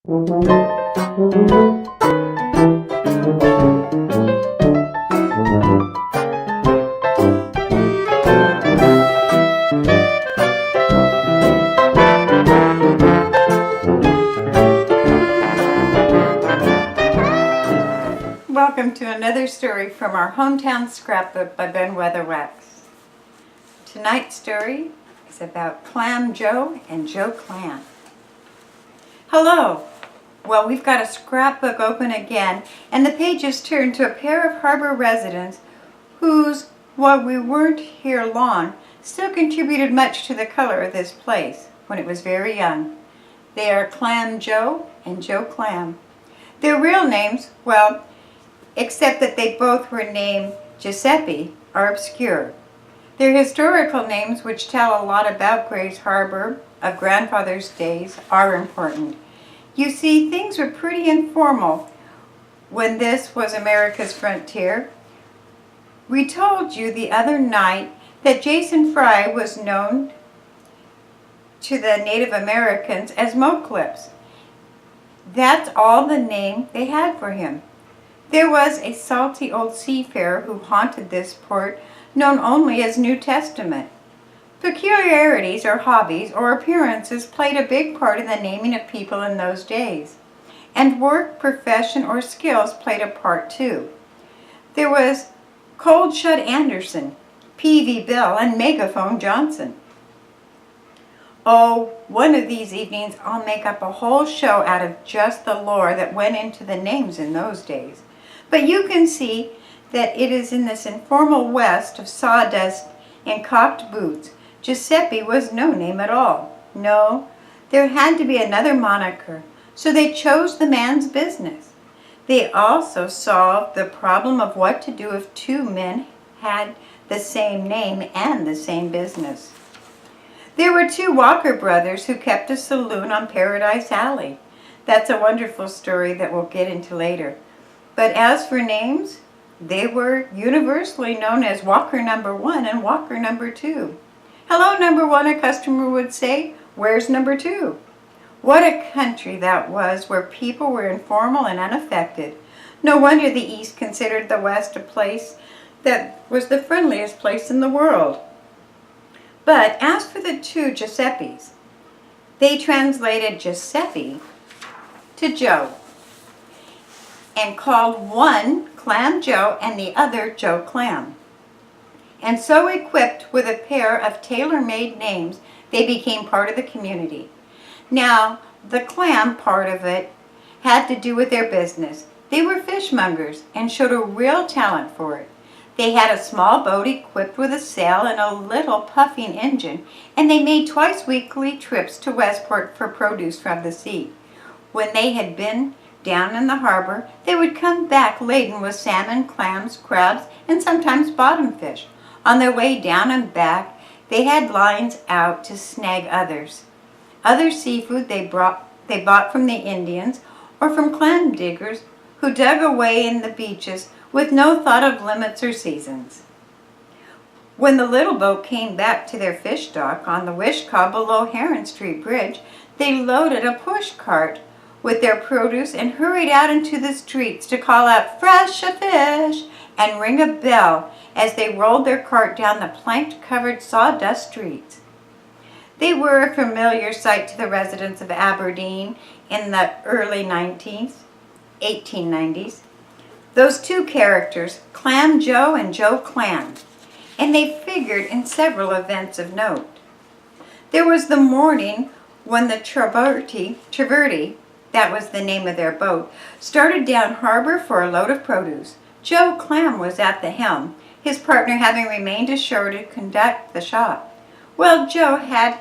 Welcome to another story from our Hometown Scrapbook by Ben Weatherwax. Tonight's story is about Clam Joe and Joe Clam. Hello! Well, we've got a scrapbook open again, and the pages turn to a pair of harbor residents whose, while we weren't here long, still contributed much to the color of this place when it was very young. They are Clam Joe and Joe Clam. Their real names, well, except that they both were named Giuseppe, are obscure. Their historical names, which tell a lot about Grays Harbor of grandfather's days, are important. You see, things were pretty informal when this was America's frontier. We told you the other night that Jason Fry was known to the Native Americans as Moclips. That's all the name they had for him. There was a salty old seafarer who haunted this port, known only as New Testament. Peculiarities or hobbies or appearances played a big part in the naming of people in those days. And work, profession, or skills played a part too. There was Cold Shut Anderson, Peavy Bill, and Megaphone Johnson. Oh, one of these evenings I'll make up a whole show out of just the lore that went into the names in those days. But you can see that it is in this informal West of sawdust and cocked boots. Giuseppe was no name at all. No, there had to be another moniker, so they chose the man's business. They also solved the problem of what to do if two men had the same name and the same business. There were two Walker brothers who kept a saloon on Paradise Alley. That's a wonderful story that we'll get into later. But as for names, they were universally known as Walker Number 1 and Walker Number 2. Hello, Number 1, a customer would say. Where's Number 2? What a country that was, where people were informal and unaffected. No wonder the East considered the West a place that was the friendliest place in the world. But as for the two Giuseppes, they translated Giuseppe to Joe and called one Clam Joe and the other Joe Clam. And so equipped with a pair of tailor-made names, they became part of the community. Now, the clam part of it had to do with their business. They were fishmongers and showed a real talent for it. They had a small boat equipped with a sail and a little puffing engine, and they made twice weekly trips to Westport for produce from the sea. When they had been down in the harbor, they would come back laden with salmon, clams, crabs, and sometimes bottom fish. On their way down and back, they had lines out to snag others. Other seafood they bought from the Indians or from clam diggers who dug away in the beaches with no thought of limits or seasons. When the little boat came back to their fish dock on the Wishkah below Heron Street Bridge, they loaded a push cart with their produce and hurried out into the streets to call out "Fresh a fish" and ring a bell as they rolled their cart down the planked-covered sawdust streets. They were a familiar sight to the residents of Aberdeen in the early 1890s. Those two characters, Clam Joe and Joe Clam, and they figured in several events of note. There was the morning when the Traverti, that was the name of their boat, started down harbor for a load of produce. Joe Clam was at the helm, his partner having remained ashore to conduct the shop. Well, Joe had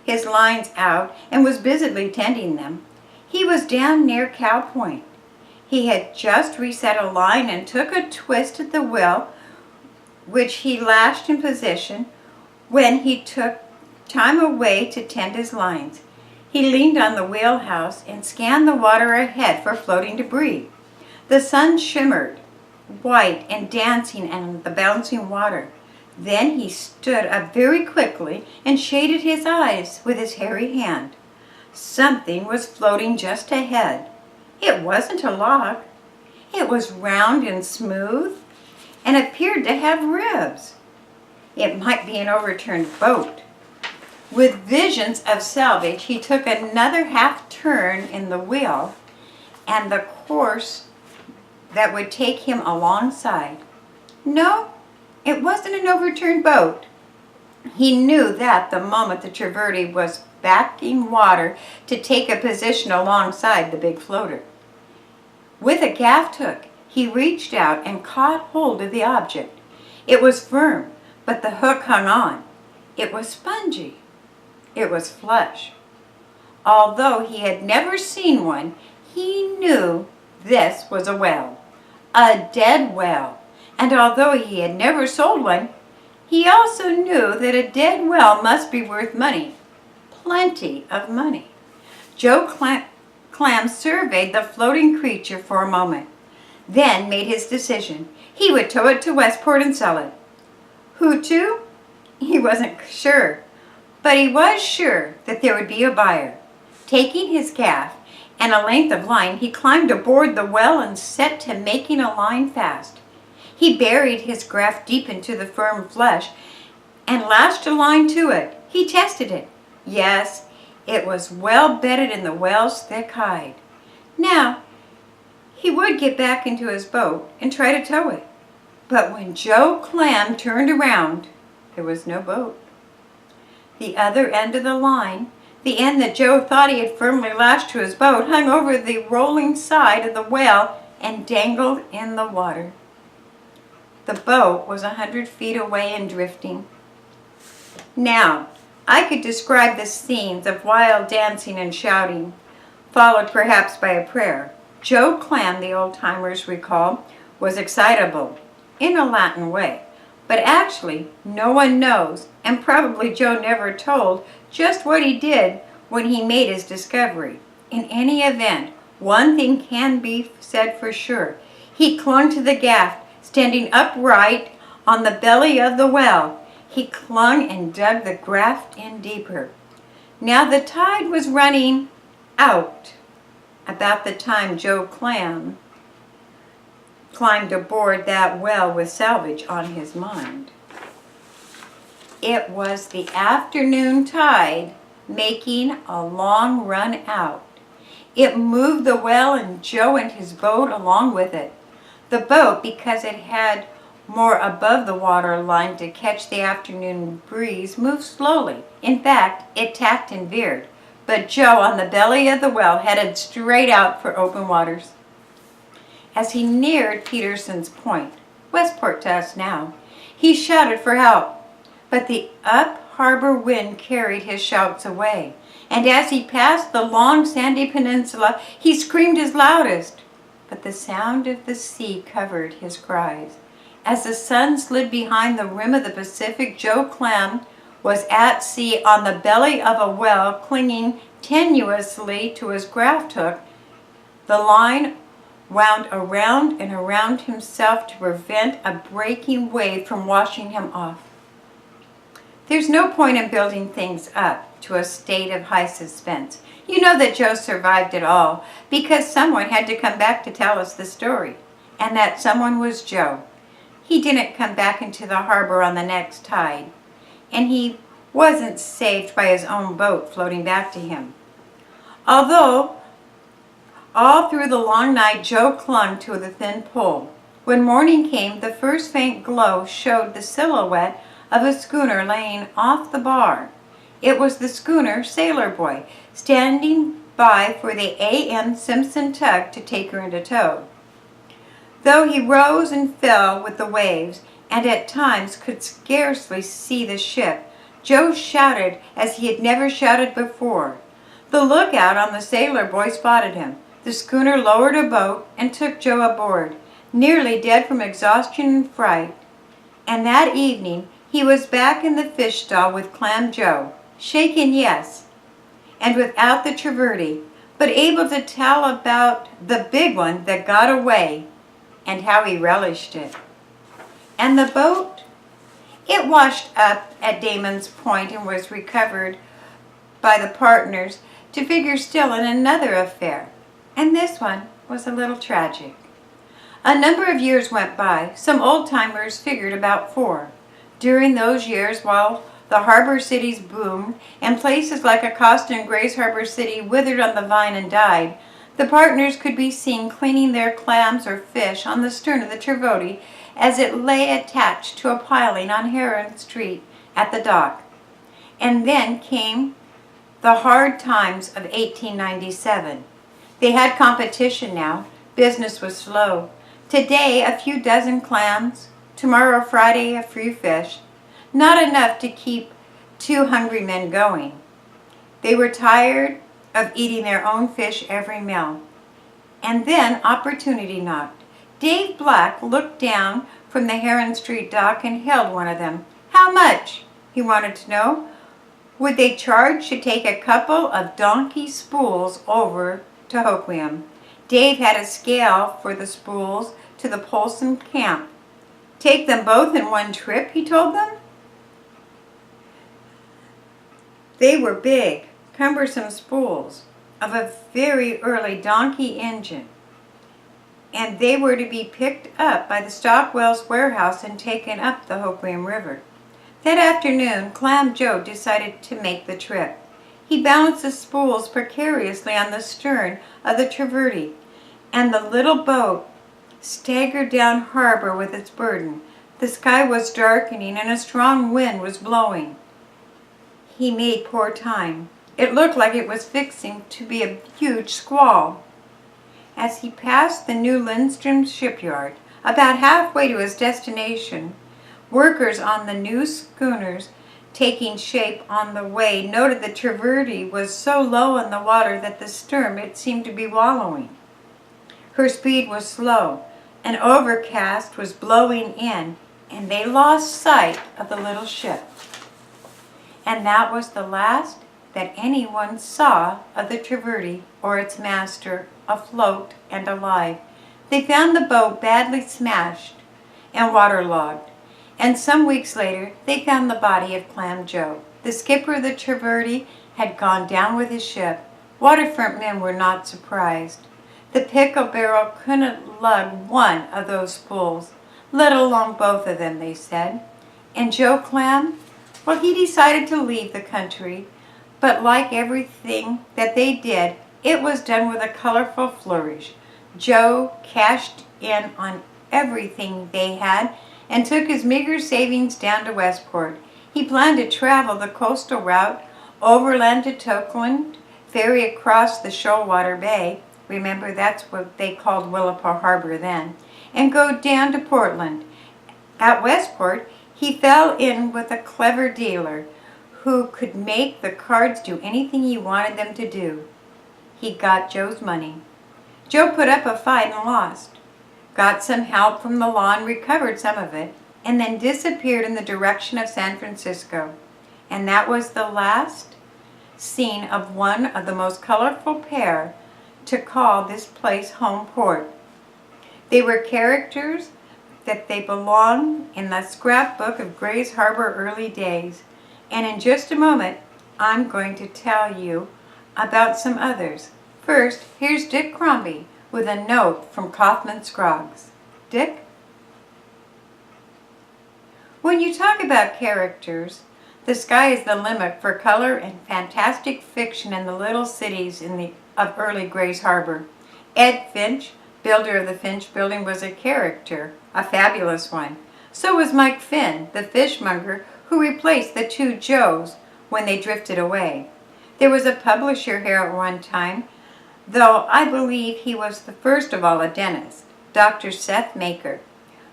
his lines out and was busily tending them. He was down near Cow Point. He had just reset a line and took a twist at the wheel, which he lashed in position when he took time away to tend his lines. He leaned on the wheelhouse and scanned the water ahead for floating debris. The sun shimmered white and dancing in the bouncing water. Then he stood up very quickly and shaded his eyes with his hairy hand. Something was floating just ahead. It wasn't a log. It was round and smooth and appeared to have ribs. It might be an overturned boat. With visions of salvage, he took another half turn in the wheel and the course that would take him alongside. No, it wasn't an overturned boat. He knew that the moment the Traverti was backing water to take a position alongside the big floater. With a gaff hook, he reached out and caught hold of the object. It was firm, but the hook hung on. It was spongy. It was flush. Although he had never seen one, he knew this was a whale, a dead whale. And although he had never sold one, he also knew that a dead whale must be worth money, plenty of money. Joe Clam surveyed the floating creature for a moment, then made his decision. He would tow it to Westport and sell it. Who to? He wasn't sure, but he was sure that there would be a buyer. Taking his gaff and a length of line, he climbed aboard the well and set to making a line fast. He buried his gaff deep into the firm flesh and lashed a line to it. He tested it. Yes, it was well bedded in the whale's thick hide. Now, he would get back into his boat and try to tow it. But when Joe Clam turned around, there was no boat. The other end of the line, the end that Joe thought he had firmly lashed to his boat, hung over the rolling side of the whale and dangled in the water. The boat was 100 feet away and drifting. Now, I could describe the scenes of wild dancing and shouting, followed perhaps by a prayer. Joe Clam, the old-timers recall, was excitable in a Latin way, but actually no one knows, and probably Joe never told, just what he did when he made his discovery. In any event, one thing can be said for sure. He clung to the gaff, standing upright on the belly of the well. He clung and dug the graft in deeper. Now the tide was running out about the time Joe Clam climbed aboard that well with salvage on his mind. It was the afternoon tide making a long run out. It moved the well and Joe and his boat along with it. The boat, because it had more above the water line to catch the afternoon breeze, moved slowly. In fact, it tacked and veered. But Joe, on the belly of the well, headed straight out for open waters. As he neared Peterson's Point, Westport to us now, he shouted for help. But the up-harbor wind carried his shouts away. And as he passed the long sandy peninsula, he screamed his loudest. But the sound of the sea covered his cries. As the sun slid behind the rim of the Pacific, Joe Clam was at sea on the belly of a well, clinging tenuously to his graft hook. The line wound around and around himself to prevent a breaking wave from washing him off. There's no point in building things up to a state of high suspense. You know that Joe survived it all because someone had to come back to tell us the story, and that someone was Joe. He didn't come back into the harbor on the next tide, and he wasn't saved by his own boat floating back to him. Although, all through the long night, Joe clung to the thin pole. When morning came, the first faint glow showed the silhouette of a schooner laying off the bar. It was the schooner Sailor Boy, standing by for the A.M. Simpson tug to take her into tow. Though he rose and fell with the waves, and at times could scarcely see the ship, Joe shouted as he had never shouted before. The lookout on the Sailor Boy spotted him. The schooner lowered a boat and took Joe aboard, nearly dead from exhaustion and fright. And that evening he was back in the fish stall with Clam Joe, shaken, yes, and without the Traverti, but able to tell about the big one that got away and how he relished it. And the boat? It washed up at Damon's Point and was recovered by the partners to figure still in another affair, and this one was a little tragic. A number of years went by. Some old-timers figured about 4. During those years, while the harbor cities boomed and places like Acosta and Grace Harbor City withered on the vine and died, the partners could be seen cleaning their clams or fish on the stern of the Trivodi as it lay attached to a piling on Heron Street at the dock. And then came the hard times of 1897. They had competition now. Business was slow. Today, a few dozen clams. Tomorrow, Friday, a few fish. Not enough to keep 2 hungry men going. They were tired of eating their own fish every meal. And then opportunity knocked. Dave Black looked down from the Heron Street dock and hailed one of them. How much? He wanted to know. Would they charge to take a couple of donkey spools over to Hoquiam? Dave had a scale for the spools to the Polson camp. Take them both in one trip, he told them. They were big, cumbersome spools of a very early donkey engine, and they were to be picked up by the Stockwell's warehouse and taken up the Hoquiam River. That afternoon, Clam Joe decided to make the trip. He balanced the spools precariously on the stern of the Trivodi, and the little boat staggered down harbor with its burden. The sky was darkening and a strong wind was blowing. He made poor time. It looked like it was fixing to be a huge squall. As he passed the new Lindstrom shipyard, about halfway to his destination, workers on the new schooners taking shape on the way noted the Trivodi was so low in the water that the stern it seemed to be wallowing. Her speed was slow. An overcast was blowing in, and they lost sight of the little ship. And that was the last that anyone saw of the Trivodi or its master afloat and alive. They found the boat badly smashed and waterlogged, and some weeks later they found the body of Clam Joe. The skipper of the Trivodi had gone down with his ship. Waterfront men were not surprised. The pickle barrel couldn't lug one of those spools, let alone both of them, they said. And Joe Clam? Well, he decided to leave the country, but like everything that they did, it was done with a colorful flourish. Joe cashed in on everything they had and took his meager savings down to Westport. He planned to travel the coastal route, overland to Tokeland, ferry across the Shoalwater Bay, remember that's what they called Willapa Harbor then, and go down to Portland. At Westport, he fell in with a clever dealer who could make the cards do anything he wanted them to do. He got Joe's money. Joe put up a fight and lost, got some help from the law and recovered some of it, and then disappeared in the direction of San Francisco. And that was the last scene of one of the most colorful pair to call this place home port. They were characters that they belong in the scrapbook of Grace Harbor early days. And in just a moment, I'm going to tell you about some others. First, here's Dick Crombie with a note from Kaufman Scroggs. Dick? When you talk about characters, the sky is the limit for color and fantastic fiction in the little cities of early Grace Harbor. Ed Finch, builder of the Finch Building, was a character, a fabulous one. So was Mike Finn, the fishmonger who replaced the 2 Joes when they drifted away. There was a publisher here at one time, though I believe he was the first of all a dentist, Dr. Seth Maker,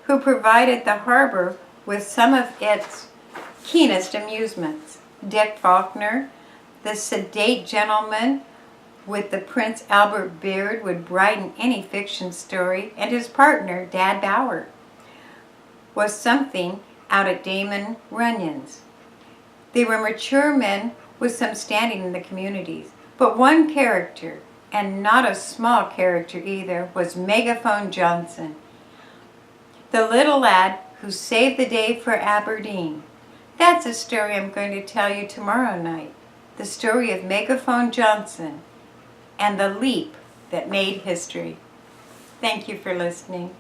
who provided the harbor with some of its keenest amusements. Dick Faulkner, the sedate gentleman with the Prince Albert beard, would brighten any fiction story, and his partner, Dad Bauer, was something out at Damon Runyon's. They were mature men with some standing in the communities, but one character, and not a small character either, was Megaphone Johnson, the little lad who saved the day for Aberdeen. That's a story I'm going to tell you tomorrow night. the story of Megaphone Johnson and the leap that made history. Thank you for listening.